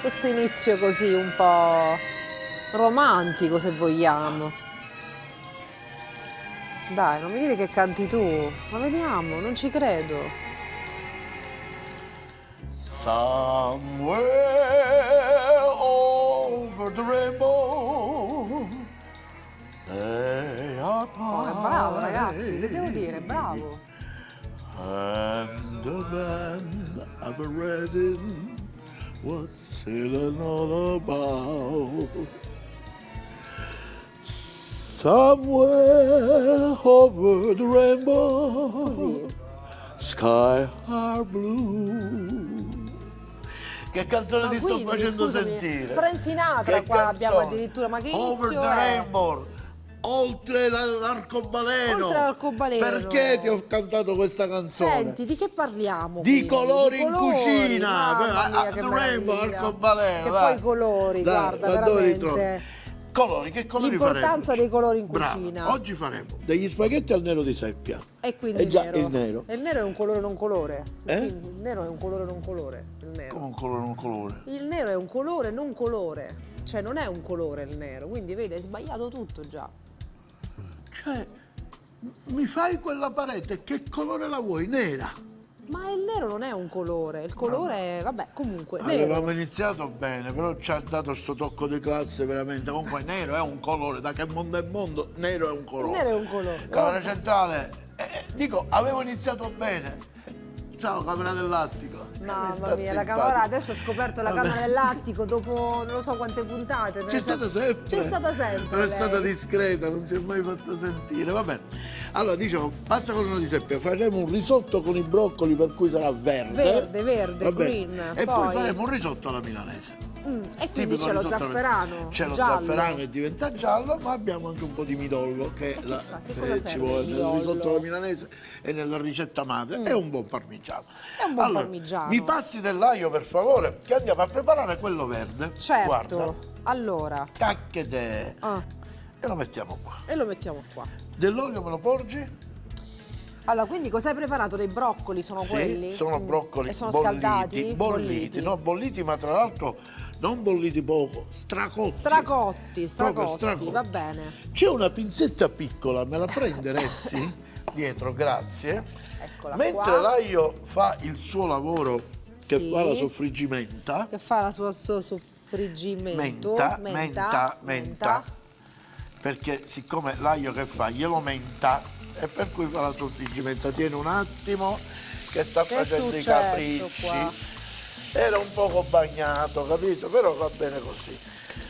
questo inizio così un po' romantico, se vogliamo. Dai, non mi dire che canti tu, ma vediamo, non ci credo. Somewhere over the rainbow they are Oh, è bravo ragazzi, che devo dire, bravo. And the band I've read what's it all about? Somewhere over the rainbow, Così. sky are blue. Che canzone ti sto Quindi, facendo scusami, sentire? Frank Sinatra Che qua abbiamo canzone? addirittura, ma che Over inizio the è? rainbow, oltre l'arcobaleno. Oltre l'arcobaleno. Perché ti ho cantato questa canzone? Senti, di che parliamo? Di quindi? colori Di in colori, cucina. mamma mia, The che rainbow, meraviglia. arcobaleno. Che dai. poi colori, Dai, guarda, ma dove li trovi? veramente. Colori, che colori L'importanza faremo? dei colori in Brava. cucina. Oggi faremo degli spaghetti al nero di seppia. E quindi già nero. il nero. E il nero è un colore non colore. Eh? Quindi il nero è un colore non colore. Il nero. Come un colore, un colore. Il nero è un colore non colore. Cioè non è un colore il nero. Quindi vedi, hai sbagliato tutto già. Cioè, mi fai quella parete, che colore la vuoi? Nera. Ma il nero non è un colore. Il colore è, vabbè, comunque, nero. Avevamo iniziato bene, però ci ha dato sto tocco di classe veramente. Comunque nero è un colore, da che mondo è mondo, nero è un colore. Il nero è un colore. Camera centrale, dico, avevo iniziato bene. Ciao, camera dell'attico. Mamma mia, la camera, adesso ho scoperto la camera dell'attico dopo non lo so quante puntate. C'è stata sempre. C'è stata sempre. Però è lei. stata discreta, non si è mai fatta sentire. Va bene. Allora, dicevo, passa con uno di seppia, faremo un risotto con i broccoli per cui sarà verde. Verde, Va bene. green. E poi faremo un risotto alla milanese. E quindi Tipico c'è lo risotto alla- zafferano. C'è lo giallo. zafferano e diventa giallo, ma abbiamo anche un po' di midollo che, che cosa serve ci vuole il nel midollo? risotto alla milanese e nella ricetta madre. È un buon parmigiano. È un buon Allora, parmigiano. Mi passi dell'aglio per favore, che andiamo a preparare quello verde. Certo. Guarda, Allora. cacchete. Ah, E lo mettiamo qua. e lo mettiamo qua. Dell'olio me lo porgi? Allora, quindi cosa hai preparato? Dei broccoli sono quelli? Sì, sono broccoli E sono bolliti, scaldati? bolliti, no, bolliti, ma tra l'altro non bolliti poco, stracotti. Stracotti, Proprio stracotti, va bene. C'è una pinzetta piccola, me la prenderesti dietro, grazie. Eccola Mentre qua. l'aglio fa il suo lavoro, che Sì. fa la soffriggimenta, Che fa la sua soffriggimento. menta, perché siccome l'aglio che fa glielo menta e per cui fa la soffriggimenta. Tieni un attimo che sta Che è facendo i successo capricci. qua? Era un poco bagnato, capito? Però va bene così.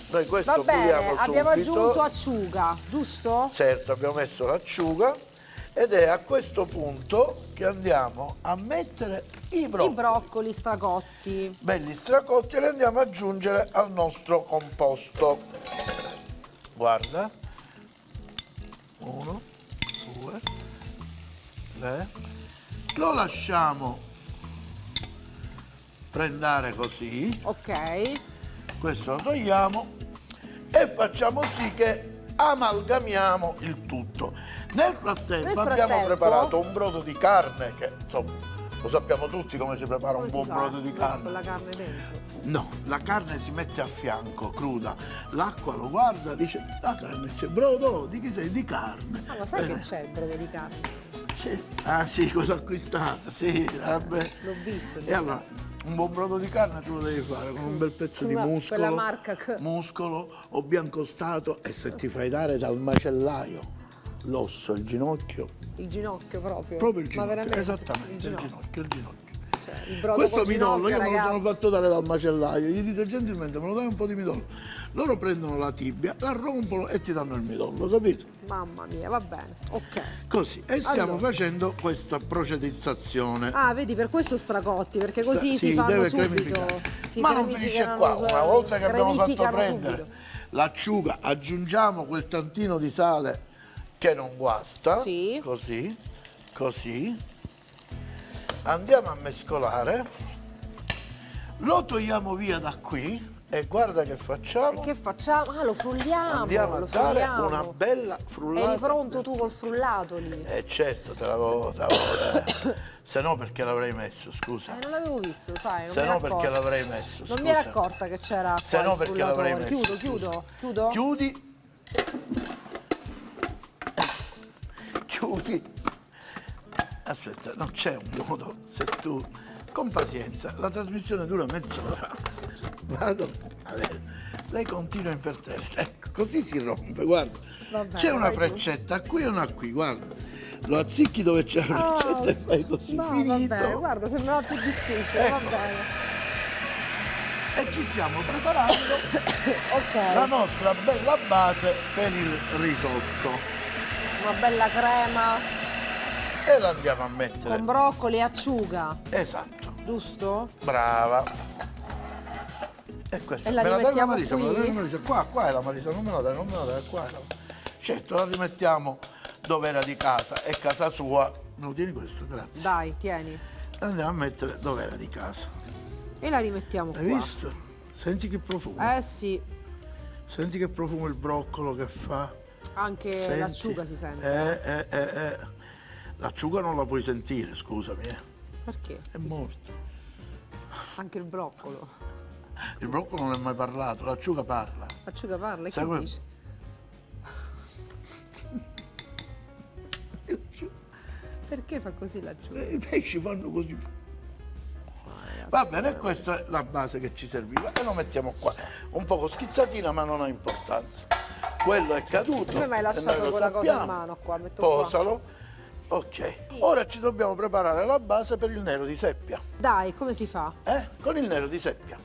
Noi questo Va bene, puliamo abbiamo subito. aggiunto acciuga, giusto? Certo, abbiamo messo l'acciuga ed è a questo punto che andiamo a mettere i I broccoli. broccoli stracotti. Belli stracotti e li andiamo ad aggiungere al nostro composto. Guarda. 1, 2, 3. Lo lasciamo prendere così. Ok. Questo lo togliamo e facciamo sì che amalgamiamo il tutto. Nel frattempo abbiamo preparato un brodo di carne che insomma lo sappiamo tutti come si prepara Come un si buon fa? brodo di carne. Con la carne dentro. No, la carne si mette a fianco, cruda. L'acqua lo guarda, dice, la carne c'è, brodo, di chi sei? Di carne. Ah, ma sai che Bene. c'è il brodo di carne? Sì. Ah sì, quello acquistato, sì, vabbè. L'ho visto. E allora, un buon brodo di carne tu lo devi fare con un bel pezzo di Quella muscolo, marca muscolo o biancostato e se ti fai dare dal macellaio l'osso, il ginocchio, Il ginocchio proprio. proprio il Ma ginocchio, veramente? esattamente, il ginocchio. Cioè, il brodo Questo col midollo ginocchio, io me lo sono ragazzi. fatto dare dal macellaio, gli dite gentilmente me lo dai un po' di midollo. Loro prendono la tibia, la rompono e ti danno il midollo, capito? Mamma mia, va bene. Ok. Così, e stiamo Allora. facendo questa procedizzazione. Ah, vedi, per questo stracotti, perché così si fanno deve subito. cremificare. Si Ma non finisce qua, una volta che abbiamo fatto prendere l'acciuga, aggiungiamo quel tantino di sale che non guasta, Sì. così, così, andiamo a mescolare, lo togliamo via da qui E guarda che facciamo. E che facciamo? Ah, lo frulliamo. Andiamo a lo dare frulliamo. una bella frullata. Eri pronto tu col frullato lì? Certo, te l'avevo. Se no perché l'avrei messo, scusa. Non l'avevo visto, sai, non Se mi no ero perché accorta. l'avrei messo, Non scusa. mi ero accorta che c'era qua Se no il perché l'avrei frullatore. messo. Chiudo? Chiudi. Chiudi. Aspetta, non c'è un modo, se tu, con pazienza, la trasmissione dura mezz'ora. Vado, a vedere, lei continua imperterrita, ecco, così si rompe, guarda. Vabbè, c'è una vai tu. freccetta qui e una qui, guarda. Lo azzicchi dove c'è la freccetta e fai così, No, finito. vabbè, guarda, sembrava più difficile, Ecco. va bene. E ci stiamo preparando la Ok, nostra bella base per il risotto. una bella crema E la andiamo a mettere. con broccoli e acciuga, Esatto, giusto? brava. E questa E la me la dai la rimettiamo Marisa, qui? me la dai la Marisa. Qua è la Marisa, non me la dai, qua è la... Certo, la rimettiamo dove era di casa, è casa sua. Me lo tieni questo, grazie. Dai, tieni. La andiamo a mettere dove era di casa. E la rimettiamo Hai qua. visto? Senti che profumo. Sì, Senti che profumo il broccolo che fa. anche Senti. l'acciuga si sente. L'acciuga non la puoi sentire, scusami, Perché? è morto. Anche il broccolo. Il broccolo non è mai parlato, l'acciuga parla. L'acciuga parla, e Sai che come- dice? Perché fa così l'acciuga? I pesci fanno così. Va bene, questa è la base che ci serviva e lo mettiamo qua. Un poco schizzatina, ma non ha importanza. Quello è caduto. Come mi hai e noi lasciato lo quella cosa in sappiamo. mano qua? Metto qua. Posalo. Ok. Ora ci dobbiamo preparare la base per il nero di seppia. Dai, come si fa? Con il nero di seppia.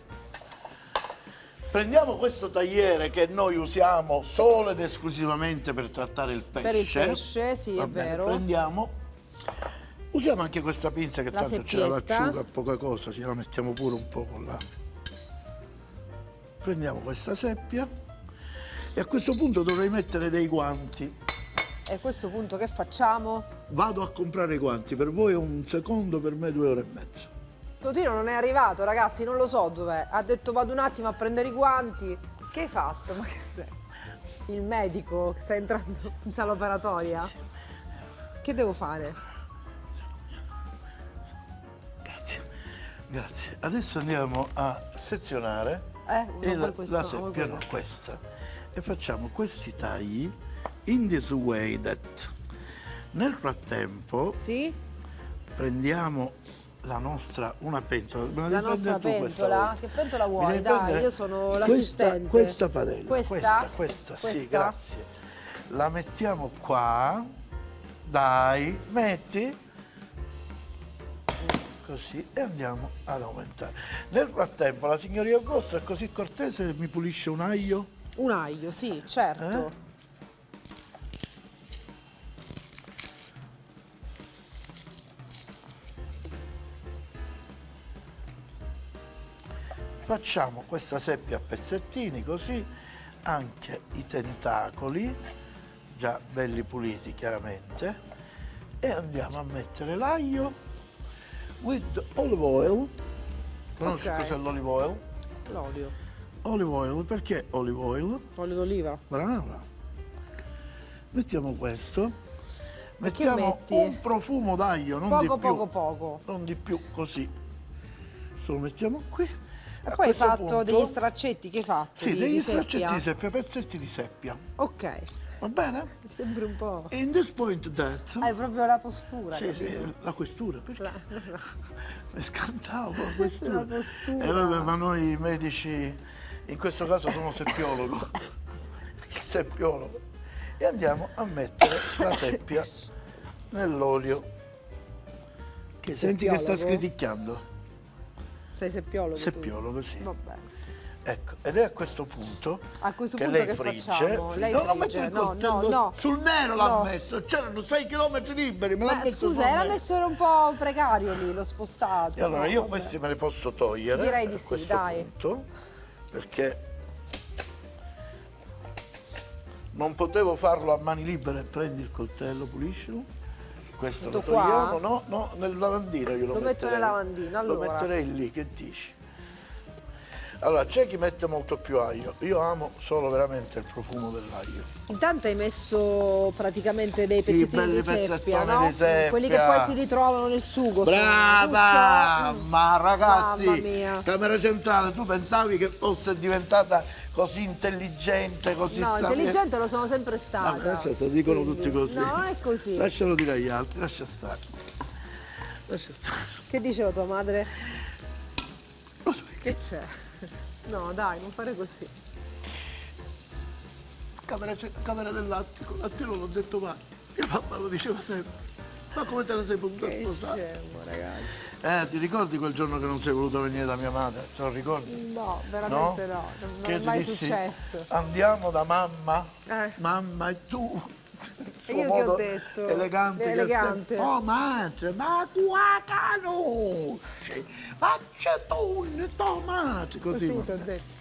Prendiamo questo tagliere che noi usiamo solo ed esclusivamente per trattare il pesce. Per il pesce, sì, Va è bene, vero. Prendiamo. Usiamo anche questa pinza che La tanto c'è seppietta. l'acciuga, poca cosa, ce la mettiamo pure un po' là. Prendiamo questa seppia e a questo punto dovrei mettere dei guanti. E a questo punto che facciamo? Vado a comprare i guanti, per voi è un secondo, per me 2 ore e mezzo. Totino non è arrivato, ragazzi, non lo so dov'è. Ha detto vado un attimo a prendere i guanti. Che hai fatto? Ma che sei? Il medico che sta entrando in sala operatoria? Che devo fare? Grazie. Adesso andiamo a sezionare Vuoi questo? la Vuoi seppia, quello? no, questa. E facciamo questi tagli in this way that nel frattempo Sì? prendiamo la nostra, una pentola. Me La devi nostra prendere tu questa pentola? volta. Che pentola Mi vuoi? devi Dai, prendere io sono questa- l'assistente. Questa padella. Questa? Questa, sì, Questa? grazie. La mettiamo qua. Dai, metti. Così e andiamo ad aumentare. Nel frattempo la signorina vostra è così cortese mi pulisce un aglio. Un aglio, sì, certo. Facciamo questa seppia a pezzettini così, anche i tentacoli, già belli puliti chiaramente, e andiamo a mettere l'aglio with olive oil. Conosci Ok. cos'è l'olive oil? L'olio. Olive oil, perché olive oil? Olio d'oliva. Brava. Mettiamo questo. Mettiamo metti? un profumo d'aglio, non di Poco, più. poco. Non di più, così. Lo mettiamo qui. E A poi hai questo fatto punto- degli straccetti che hai fatto? Sì, di degli seppia? straccetti di seppia, pezzetti di seppia. Ok, Va bene? mi sembra un po'. In this point that... Hai proprio la postura. Sì, capito? sì, la questura, perché? La- Mi scantavo con la questura. La postura. Vabbè, ma noi medici, in questo caso sono seppiologo. Il seppiologo. E andiamo a mettere la seppia nell'olio. Che senti che sta Seppiologo? scriticchiando? Sei seppiologo tu? Seppiologo, sì. Va bene. Ecco, ed è a questo punto A questo che punto lei che frigge. facciamo? Lei no, non frigge. mettere il No, coltello no. sul nero l'ha No. messo, c'erano 6 chilometri liberi, me l'ha Ma messo scusa, sul era nero. messo un po' precario lì, l'ho spostato. E allora No, io vabbè. questi me li posso togliere Direi di a sì, questo dai. punto, perché non potevo farlo a mani libere. Prendi il coltello, puliscilo. Questo Metto lo togliamo, qua? no, nel lavandino io lo Lo metto metterei. nel lavandino, allora. Lo metterei lì, che dici? Allora, c'è chi mette molto più aglio. Io amo solo veramente il profumo dell'aglio. Intanto hai messo praticamente dei pezzettini belli di seppia, pezzettoni no? di seppia. Quelli che poi si ritrovano nel sugo. Brava! giusto? Ma ragazzi, Mamma mia. Camera Centrale, tu pensavi che fosse diventata così intelligente, così No, sapiente? intelligente lo sono sempre stata. No, lascia stare, dicono Quindi, tutti così. No, è così. Lascialo dire agli altri, lascia stare. Lascia stare. Che diceva tua madre? Che c'è? No, dai, non fare così. Camera del lattico, a te non l'ho detto mai. Mio papà lo diceva sempre. Ma come te la sei potuta Che sposare? scemo, ragazzi. Ti ricordi quel giorno che non sei voluto venire da mia madre? Te lo ricordi? No, veramente no. Non Che è ti mai dissi, successo. Andiamo da mamma, Eh. mamma e tu. Il E suo io che modo ho detto? elegante. che Elegante. sempre, oh mangia, ma tu a conosci, ma c'è tonno, tomate, così. Così ti ho detto.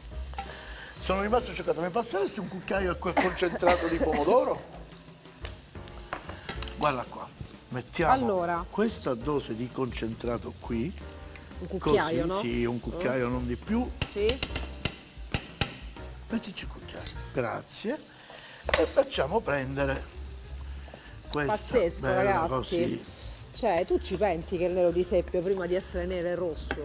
Sono rimasto scioccato, mi passeresti un cucchiaio a quel concentrato di pomodoro? Guarda qua, mettiamo Allora. questa dose di concentrato qui. Un cucchiaio, così, no? Sì, un cucchiaio, non di più. Sì. Mettici il cucchiaio, grazie. E facciamo prendere questa Pazzesco, bella ragazzi. così. Cioè, tu ci pensi che il nero di seppia prima di essere nero è rosso?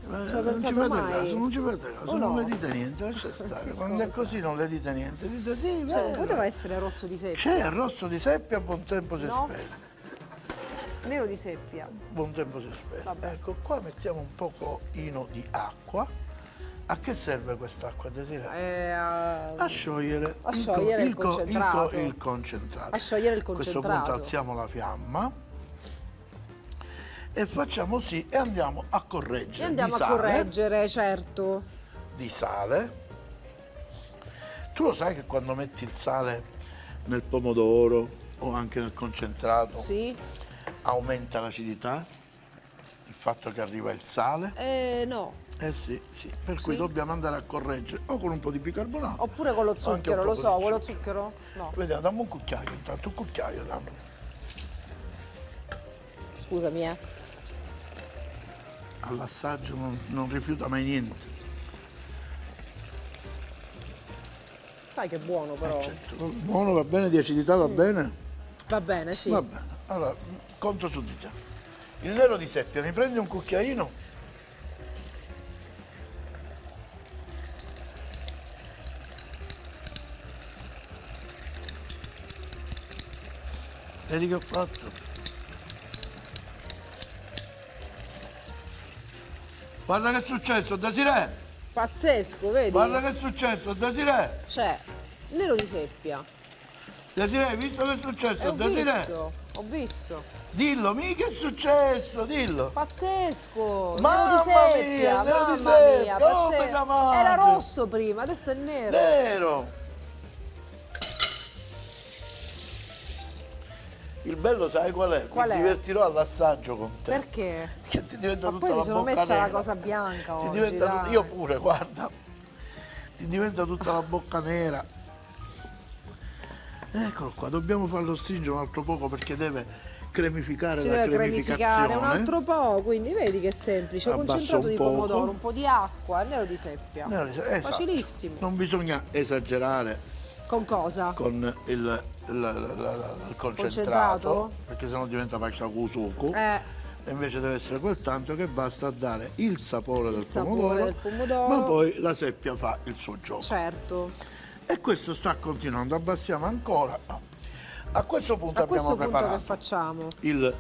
Non ci hai ci pensato fate mai? caso, non ci fate caso, O non no? le dite niente, lascia stare. Quando è così non le dite niente, dite sì, Cioè, non vero. poteva essere rosso di seppia. C'è il rosso di seppia, a buon tempo si No. spera. Nero di seppia. Buon tempo si spera. Vabbè. Ecco, qua mettiamo un pochino di acqua. A che serve quest'acqua, Desiree? A sciogliere, A sciogliere il concentrato. il concentrato. A sciogliere il A questo concentrato. punto alziamo la fiamma e facciamo sì e andiamo a correggere E andiamo di a sale, correggere, certo. di sale. Tu lo sai che quando metti il sale nel pomodoro o anche nel concentrato Sì. aumenta l'acidità? Il fatto che arriva il sale? No. Eh sì, sì, per cui dobbiamo andare a correggere o con un po' di bicarbonato. Oppure con lo o anche un zucchero, lo poco so, di con lo zucchero? No. Vediamo, dammi un cucchiaio intanto, un cucchiaio dammi. Scusami, All'assaggio non rifiuta mai niente. Sai che è buono però. Certo. Buono, va bene, di acidità va bene? Va bene, sì. Va bene, allora conto su di te. Il nero di seppia, mi prendi un cucchiaino? Vedi che ho fatto? Guarda che è successo, Desiree! Pazzesco, vedi? Guarda che è successo, Desiree! Cioè, nero di seppia. Desiree, hai visto che è successo, Ho Desiree? visto, ho visto. Dillo, mica è successo, dillo! Pazzesco! Mamma nero di seppia, mia, nero di mamma seppia, mia, oh, pazzesco. bella madre. Era rosso prima, adesso è nero. Vero! Il bello sai qual è? Qual Mi è? divertirò all'assaggio con te. Perché? Che ti diventa Ma tutta poi la mi sono bocca messa nera. la cosa bianca Ti oggi, diventa dai. io pure, guarda. Ti diventa tutta la bocca nera. Eccolo qua, dobbiamo farlo stringere un altro poco perché deve cremificare Si la deve cremificazione. cremificare un altro po', quindi vedi che è semplice. Abbasso Concentrato un di poco. pomodoro, un po' di acqua, nero di seppia. Esatto. Facilissimo. Non bisogna esagerare Con cosa? con il concentrato, Concentrato? perché sennò diventa pasciacusuku. E invece deve essere quel tanto che basta a dare il sapore, del, sapore pomodoro, del pomodoro. ma poi la seppia fa il suo gioco. Certo. E questo sta continuando, abbassiamo ancora. A questo punto A questo abbiamo punto che preparato facciamo? il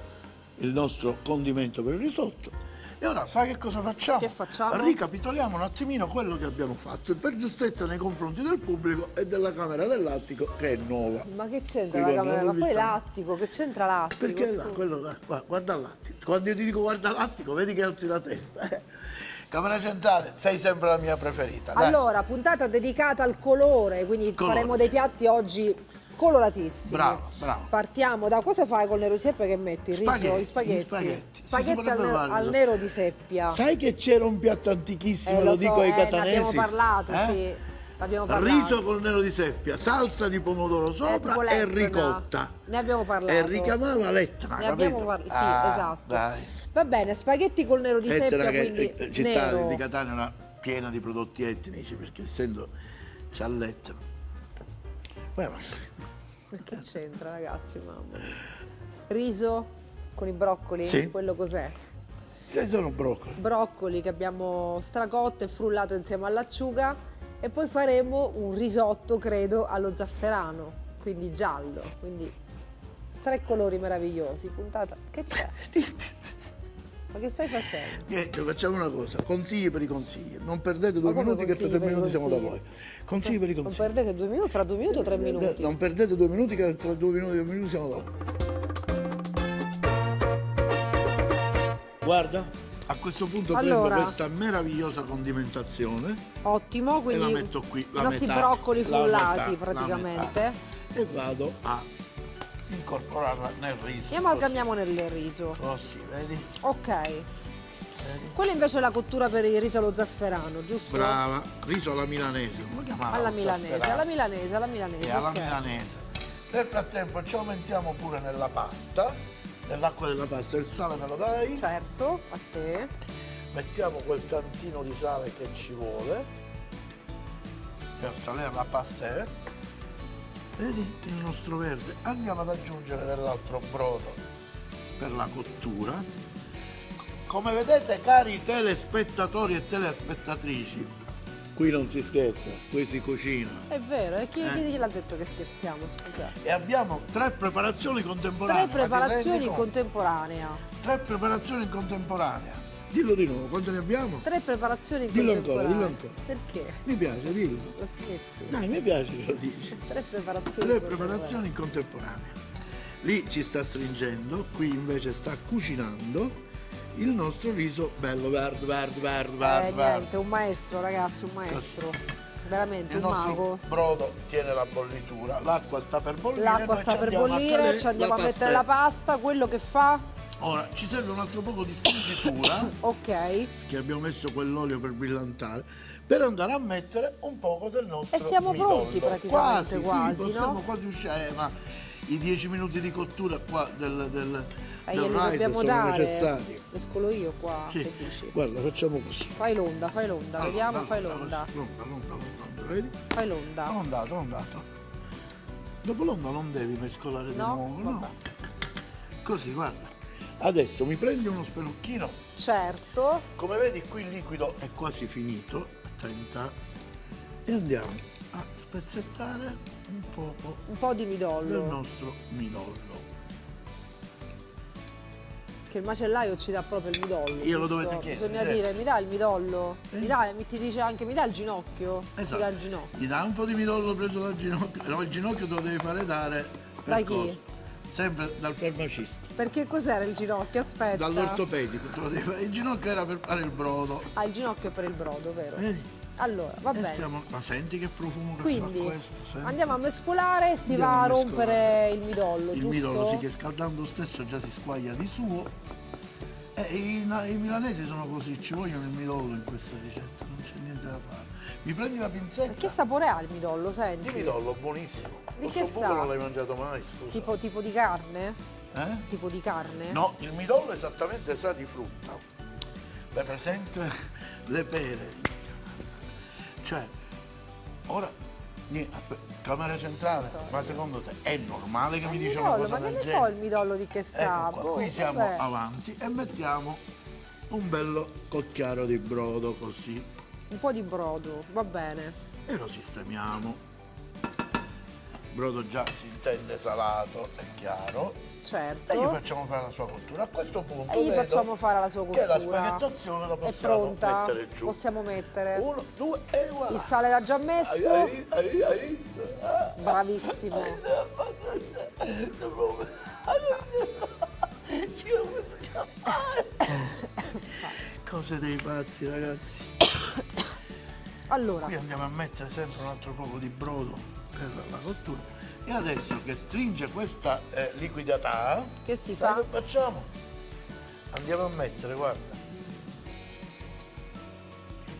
nostro condimento per il risotto. E ora sai che cosa facciamo? Che facciamo? Ricapitoliamo un attimino quello che abbiamo fatto, per giustezza nei confronti del pubblico e della camera dell'attico che è nuova. Ma che c'entra la Ricordo, camera? l'ho Ma poi vista. l'attico, che c'entra l'attico? Perché là, scusa? quello là, guarda l'attico. Quando io ti dico guarda l'attico, vedi che alzi la testa. Camera centrale, sei sempre la mia preferita. Dai. Allora, puntata dedicata al colore, quindi Colore, faremo sì. dei piatti oggi coloratissimi. Bravo, bravo. Partiamo da cosa fai col nero di seppia che metti? Il riso, Spaghetti, gli spaghetti. gli spaghetti. Spaghetti Si al, potrebbe fare. al nero di seppia. Sai che c'era un piatto antichissimo, Lo lo so, dico ai ne catanesi. abbiamo parlato, sì. L'abbiamo parlato. riso col nero di seppia, salsa di pomodoro sopra tipo e l'Etna. ricotta. Ne abbiamo parlato. E richiamava l'Etna, Ne abbiamo capito? parlato, sì, esatto. Dai. Va bene, spaghetti col nero di Etna seppia, che quindi è città nero. di Catania è una piena di prodotti etnici, perché essendo c'ha l'Etna. Vai avanti. Ma che c'entra, ragazzi, mamma mia. Riso con i broccoli? Sì. Quello cos'è? Ci sono broccoli. Broccoli che abbiamo stracotto e frullato insieme all'acciuga e poi faremo un risotto, credo, allo zafferano, quindi giallo, quindi 3 colori meravigliosi. Puntata. Che c'è? Ma che stai facendo? Niente, facciamo una cosa, consigli per i consigli. Non perdete 2 Ma come minuti che consigli tra 3 per i minuti siamo da consigli? voi. Consigli per i Non consigli. perdete 2 minuti, fra 2 minuti o 3 minuti? Non perdete 2 minuti che tra 2 minuti siamo da voi. Guarda, a questo punto Allora. prendo questa meravigliosa condimentazione Ottimo, e quindi la metto qui, i nostri broccoli frullati praticamente. e vado a incorporarla nel riso. E amalgamiamo nel riso. Così, vedi? Ok. Quella invece è la cottura per il riso allo zafferano, giusto? Brava, riso alla milanese. Come chiamarlo? Alla milanese, Zafferano. alla milanese, alla milanese. E alla ok. milanese. Nel frattempo ci aumentiamo pure nella pasta, nell'acqua della pasta, il sale me lo dai? Certo, a te. Mettiamo quel tantino di sale che ci vuole per salire la pasta. Vedi il nostro verde? Andiamo ad aggiungere dell'altro brodo per la cottura. Come vedete, cari telespettatori e telespettatrici, qui non si scherza, qui si cucina. È vero, e chi gliel'ha detto che scherziamo, scusa? E abbiamo 3 preparazioni contemporanee. 3 preparazioni in Ma ti rendi conto? contemporanea. 3 preparazioni in contemporanea. Dillo di nuovo, quante ne abbiamo? 3 preparazioni in Dillo ancora, contemporanea. dillo ancora. Perché? Mi piace, dillo. Lo scherzi. Dai, mi piace che lo dici. 3 preparazioni. 3 in preparazioni in contemporanea. Lì ci sta stringendo, qui invece sta cucinando il nostro riso bello verde. Niente, un maestro, ragazzi, un maestro. Veramente Il un nostro mago. brodo tiene la bollitura, l'acqua sta per bollire. L'acqua noi sta ci per andiamo bollire, cadere ci andiamo a mettere pastella. la pasta, quello che fa, Ora ci serve un altro poco di stringitura, ok. che abbiamo messo quell'olio per brillantare, per andare a mettere un poco del nostro E siamo midollo. pronti praticamente, quasi, sì, possiamo no? quasi uscire, ma i 10 minuti di cottura qua del Glieli rice dobbiamo sono dare. necessari. Mescolo io qua, Sì. che dici? Guarda, facciamo così. Fai l'onda, vediamo, fai l'onda. L'onda, vedi? Fai l'onda. Ondato. Dopo l'onda non devi mescolare di No? nuovo, Vabbè. no. Così, guarda. Adesso mi prendi uno spelucchino. Certo. Come vedi qui il liquido è quasi finito, attenta, e andiamo a spezzettare un poco Un po' di del midollo. nostro midollo. Che il macellaio ci dà proprio il midollo. Io lo giusto? dovete chiedere, Bisogna certo. dire, mi dà il midollo? Mi dà, ti dice anche, mi dà il ginocchio? Esatto. Ti dà il ginocchio. Gli dà un po' di midollo preso dal ginocchio, no, il ginocchio te lo devi fare dare per Da chi? cosa? Sempre dal farmacista, Perché cos'era il ginocchio? Aspetta. dall'ortopedico, te lo devi fare. Il ginocchio era per fare il brodo. Ah, il ginocchio è per il brodo, vero? Vedi? Allora, va E bene. ma senti che profumo che Quindi fa questo? Senti? andiamo a mescolare, si Andiamo va a a rompere il midollo, Il giusto? midollo sì, che scaldando stesso già si squaglia di suo. E i milanesi sono così, ci vogliono il midollo in questa ricetta, non c'è niente da fare. Mi prendi la pinzetta? Che sapore ha il midollo, Il senti? midollo, buonissimo. Di Lo che so, sa? non l'hai mangiato mai, scusa. Tipo di carne? Eh? Tipo di carne? No, il midollo esattamente sa di frutta. È presente le pere. Cioè, ora, aspetta, camera centrale, So. ma secondo te è normale che mi Il dice una midollo, cosa ma che del ne so genere? il midollo di che sa? Ecco qua, Boh, qui siamo vabbè. avanti e mettiamo un bello cucchiaio di brodo così Un po' di brodo, va bene. e lo sistemiamo. Brodo già si intende salato, è chiaro. Certo. E gli facciamo fare la sua cottura. A questo punto E gli vedo facciamo fare la sua che la cottura. spaghettazione la È possiamo pronta? mettere giù. Possiamo mettere. 1, 2 e voilà. Il sale l'ha già messo. Hai visto? Ah. Bravissimo. Cose dei pazzi, ragazzi. Allora, Qui andiamo a mettere sempre un altro poco di brodo per la cottura. E adesso che stringe questa liquidità, che si sai fa? che facciamo? Andiamo a mettere, guarda,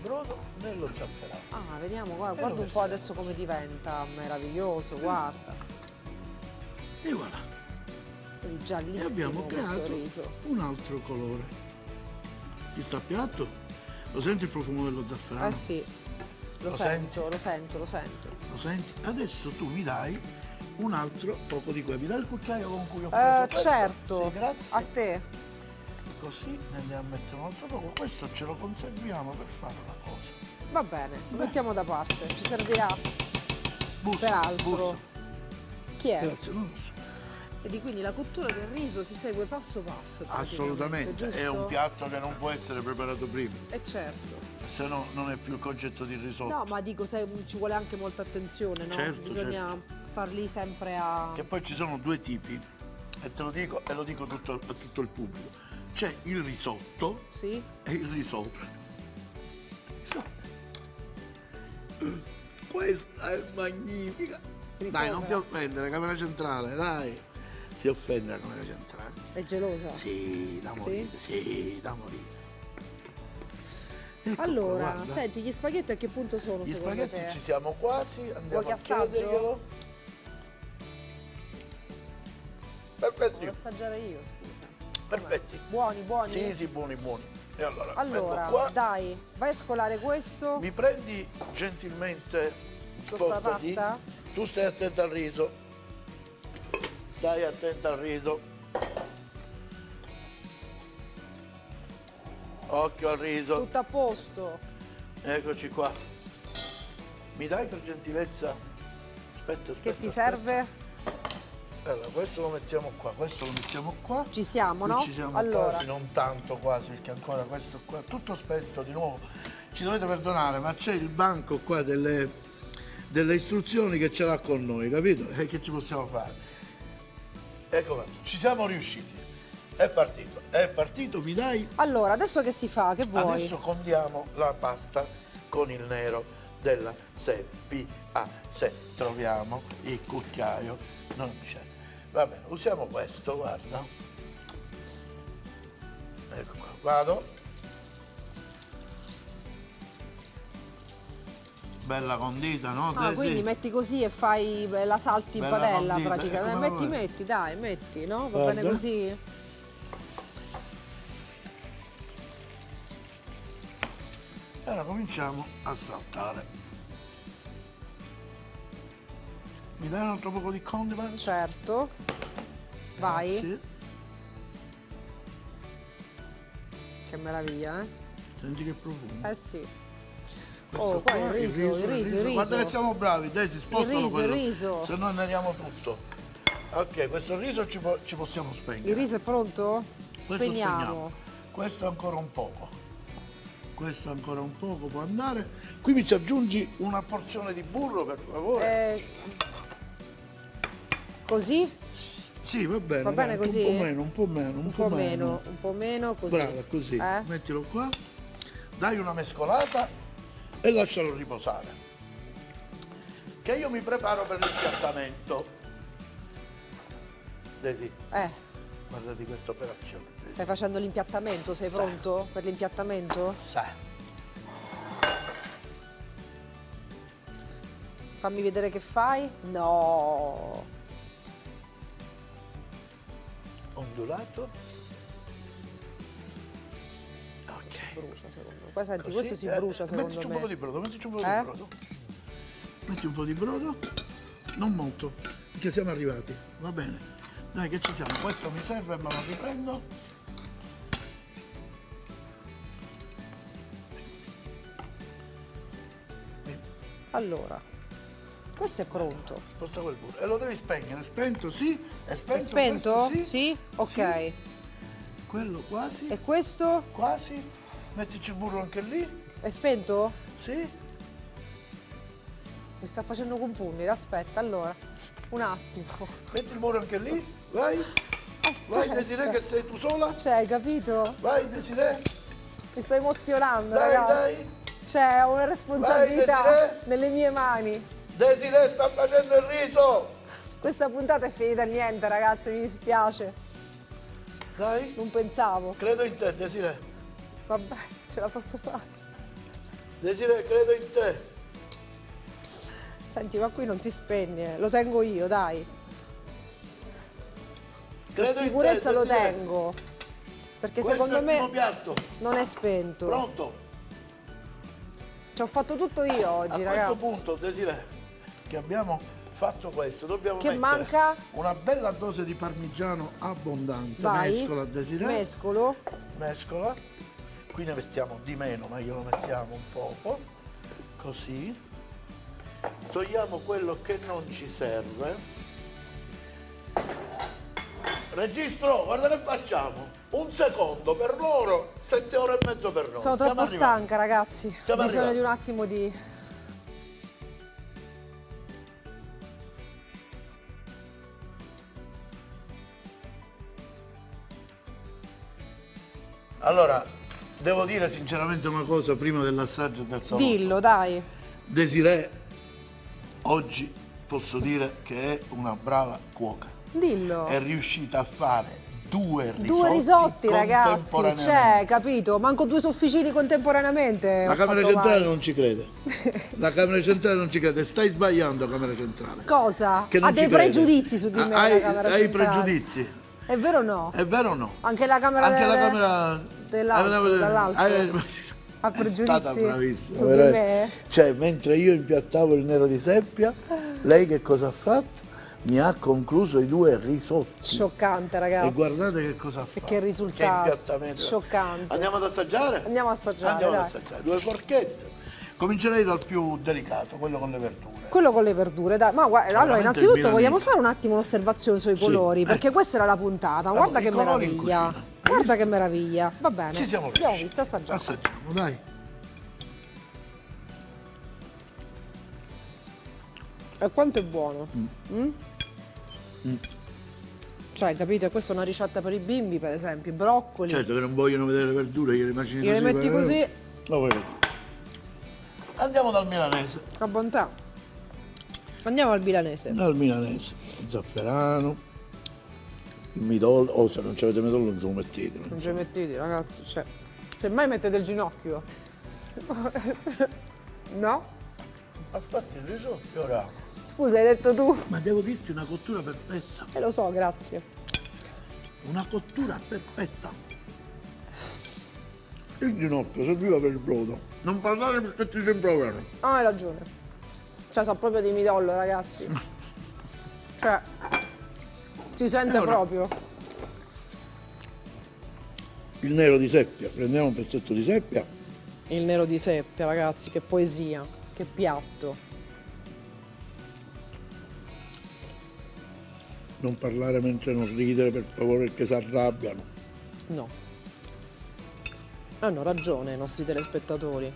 brodo nello zafferano. Ah, vediamo, guarda, lo guarda un po' versiamo adesso come diventa meraviglioso, guarda. E voilà. È E giallissimo abbiamo questo creato riso. un altro colore. Ti sta a piatto? Lo senti il profumo dello zafferano? Eh sì, lo Lo sento, lo sento, lo sento. Lo senti? Adesso tu mi dai un altro poco di quello. Mi dai il cucchiaio con cui ho preso questo? Certo, Sì, grazie. a te. Così ne andiamo a mettere un altro poco. Questo ce lo conserviamo per fare una cosa. Va bene, lo mettiamo da parte, ci servirà Bussa, per altro. bussa. Chi è? Grazie, non lo so. Vedi, quindi la cottura del riso si segue passo passo. Assolutamente, giusto? è un piatto che non può essere preparato prima, E certo. se no non è più il concetto di risotto. No, ma dico, ci vuole anche molta attenzione, no? Certo, Bisogna star lì sempre a... Che poi ci sono due tipi, e te lo dico e lo dico a tutto il pubblico. C'è il risotto Sì? e il risotto. Questa è magnifica. Risopra. Dai, non ti offendere, camera centrale, dai. Si offende la camera centrale. È gelosa? Sì, da morire, sì, da morire. Ecco Allora, qua, guarda. senti, gli spaghetti a che punto sono Gli secondo spaghetti te? ci siamo quasi, andiamo Vuoi che a assaggio? chiederglielo. Perfetti, Devo assaggiare io, scusa. perfetti. Buoni, buoni? Sì, sì, buoni, buoni. E allora, Allora, vengo qua. dai, vai a scolare questo. Mi prendi gentilmente, Questa spostati. pasta? Tu stai attento al riso. Stai attento al riso. Occhio al riso. Tutto a posto. Eccoci qua. Mi dai per gentilezza? Aspetta, aspetta. Che ti aspetta. serve? Allora, questo lo mettiamo qua, questo lo mettiamo qua. Ci siamo, Qui no? ci siamo Allora, quasi, non tanto quasi, perché ancora questo qua, tutto spento di nuovo. Ci dovete perdonare, ma c'è il banco qua delle istruzioni che ce l'ha con noi, capito? E che ci possiamo fare? Ecco qua, ci siamo riusciti. È partito, mi dai? allora, adesso che si fa? Che vuoi? Adesso condiamo la pasta con il nero della seppia. Se troviamo il cucchiaio, non c'è. Va bene, usiamo questo, guarda. Ecco qua, vado. Bella condita, no? Ah, Sì, quindi sì. metti così e fai la salti in Bella padella condita, praticamente. ecco, Metti, vai. metti, dai, metti, no? Va Guarda. bene così? E ora cominciamo a saltare. Mi dai un altro poco di condiment? Certo. Vai. Sì. Che meraviglia, eh? Senti che profumo. Eh sì. Questo Oh, qua il qua, riso, il riso. Guarda che siamo bravi, dai, si spostano riso, quello, il riso. se no anneriamo tutto. Ok, questo riso ci possiamo spegnere. Il riso è pronto? Questo Spegniamo. Questo ancora un poco. Questo ancora un poco può andare. Qui mi ci aggiungi una porzione di burro, per favore. Così? Sì, va bene. Va bene dai, così? Un po' meno, un po' meno, Un po' meno, un po' meno, così. Brava, così. Eh? Mettilo qua. Dai una mescolata e lascialo riposare. Che io mi preparo per l'impiattamento. Desi, guardati questa operazione. Desi. Stai facendo l'impiattamento? Sei pronto per l'impiattamento? Sai. Fammi vedere che fai. No! Ondulato. Ok. Brucia secondo me. Poi senti, Così, questo si brucia secondo mettici me. un po' di brodo, mettici un po' di Eh? brodo. Metti un po' di brodo, non molto, perché siamo arrivati, va bene. Dai che ci siamo, questo mi serve, me lo riprendo. Allora, questo è pronto. Sposta quel burro. E lo devi spegnere, spento, sì. È spento? È spento? Questo, Sì? Ok. Sì. Quello quasi, E questo? quasi. Mettici il burro anche lì, È spento? sì. Mi sta facendo confondere, aspetta, allora. Un attimo. Metti il burro anche lì, vai. Aspetta. Vai Desiree che sei tu sola. Cioè, hai capito? Vai Desiree, Mi sto emozionando, dai, ragazzi. dai. Cioè, ho una responsabilità Vai, Desiree. nelle mie mani. Desiree sta facendo il riso. Questa puntata è finita niente, ragazzi, mi dispiace. Dai, Non pensavo. credo in te Desiree. Vabbè, ce la posso fare. Desiree, credo in te. Senti, ma qui non si spegne, lo tengo io, dai. Per Credo in te, sicurezza lo Desiree. tengo. Perché Questo secondo è il primo me piatto. non è spento. Pronto? Ci ho fatto tutto io oggi, A ragazzi. questo punto, Desiree, che abbiamo fatto questo, dobbiamo Che mettere manca? una bella dose di parmigiano abbondante. Vai, Mescola, Desiree. mescolo. Mescola. Qui ne mettiamo di meno, ma glielo mettiamo un poco. Così. Togliamo quello che non ci serve. Registro, guarda che facciamo. Un secondo per loro, 7 ore e mezzo per noi. Sono Stiamo troppo arrivando. stanca, ragazzi. Ho Stiamo bisogno arrivando. di un attimo di... Allora, devo dire sinceramente una cosa prima dell'assaggio del salotto. Dillo, dai. Desiree, oggi posso dire che è una brava cuoca. Dillo. È riuscita a fare Due risotti, ragazzi. contemporaneamente. C'è, capito? Manco 2 sofficini contemporaneamente. La ho Camera fatto Centrale mai. non ci crede. La Camera Centrale non ci crede. Stai sbagliando, Camera Centrale. Cosa? Che non Ha dei ci crede. pregiudizi su di me Hai, la Camera hai Centrale. pregiudizi. È vero o no? È vero o no? Anche la Camera Anche la delle- Camera dall'alto. Ha È pregiudizi stata bravissima. su di veramente. me? Cioè, mentre io impiattavo il nero di seppia, lei che cosa ha fatto? Mi ha concluso i 2 risotti. Scioccante, ragazzi. E guardate che cosa ha fatto. che risultato. Che impiattamento. Scioccante. Andiamo ad assaggiare? Andiamo ad assaggiare, Andiamo ad dai. assaggiare. 2 forchette. Comincerei dal più delicato, quello con le verdure. Quello con le verdure, dai. Ma guarda, allora Veramente innanzitutto il vogliamo milanese. fare un attimo un'osservazione sui colori, perché questa era la puntata. Guarda i che colori in meraviglia. cucina. Guarda che meraviglia. Va bene. Ci siamo Abbiamo riusciti. visto, assaggiamo. Assaggiamo, dai. E quanto è buono. Mm? Cioè, capito? Questa è una ricetta per i bimbi, per esempio. Broccoli. Certo che non vogliono vedere le verdure, gliele immagini Gliele così. metti così. Lo vedo. Andiamo dal milanese. A bontà. Andiamo al milanese. Dal milanese. Zafferano. Il midollo. Oh, se non c'avete midollo non ce lo mettete. Non ci mettete, ragazzi. Cioè, semmai mettete il ginocchio. No? Infatti il risotto ora. Scusa, hai detto tu? Ma devo dirti una cottura perfetta. Lo so, grazie. Una cottura perfetta. Il ginocchio serviva per il brodo. Non parlare perché ti rimproverano. Ah, hai ragione. Cioè, so proprio di midollo, ragazzi. Cioè, si sente Ora- proprio. Il nero di seppia. Prendiamo un pezzetto di seppia. Il nero di seppia, ragazzi, che poesia, che piatto. Non parlare mentre non ridere, per favore, perché si arrabbiano. No. Hanno ragione i nostri telespettatori.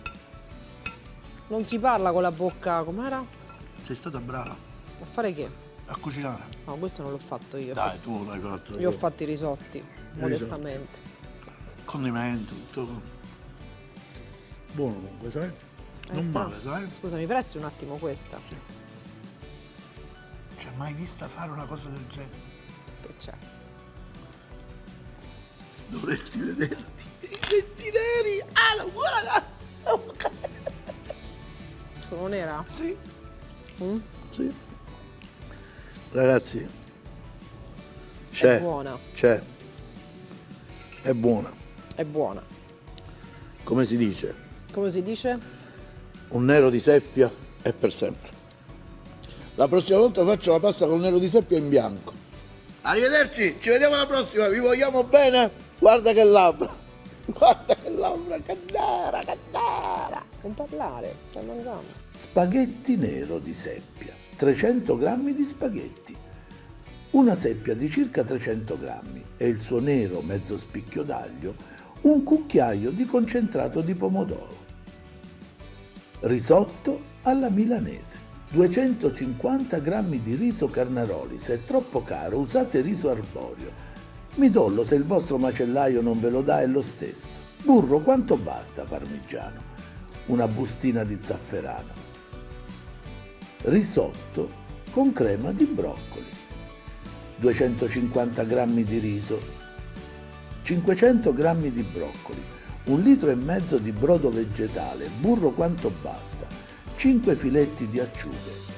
Non si parla con la bocca, com'era? Sei stata brava A fare che? a cucinare. No, questo non l'ho fatto io. Dai, tu l'hai fatto. Io ho fatto i risotti, modestamente. Condimento, tutto. Buono comunque, sai? Non male, sai? Scusa, mi presti un attimo questa? C'è mai vista fare una cosa del genere? Che c'è? Dovresti vederti. I denti neri! Ah, la buona! Sono nera? Sì. Mm? Sì. Ragazzi, c'è. È buona. C'è. È buona. È buona. Come si dice? Come si dice? Un nero di seppia è per sempre. La prossima volta faccio la pasta con nero di seppia in bianco. Arrivederci, ci vediamo alla prossima, vi vogliamo bene? Guarda che labbra. Guarda che labbra, che nera, che nera. Non parlare, stai mangiando. Spaghetti nero di seppia, 300 grammi di spaghetti, una seppia di circa 300 grammi e il suo nero mezzo spicchio d'aglio, un cucchiaio di concentrato di pomodoro. Risotto alla milanese, 250 grammi di riso Carnaroli, se è troppo caro usate riso arborio. Midollo, se il vostro macellaio non ve lo dà, è lo stesso. Burro quanto basta parmigiano, una bustina di zafferano. Risotto con crema di broccoli, 250 grammi di riso, 500 grammi di broccoli, 1,5 litri di brodo vegetale, burro quanto basta, 5 filetti di acciughe,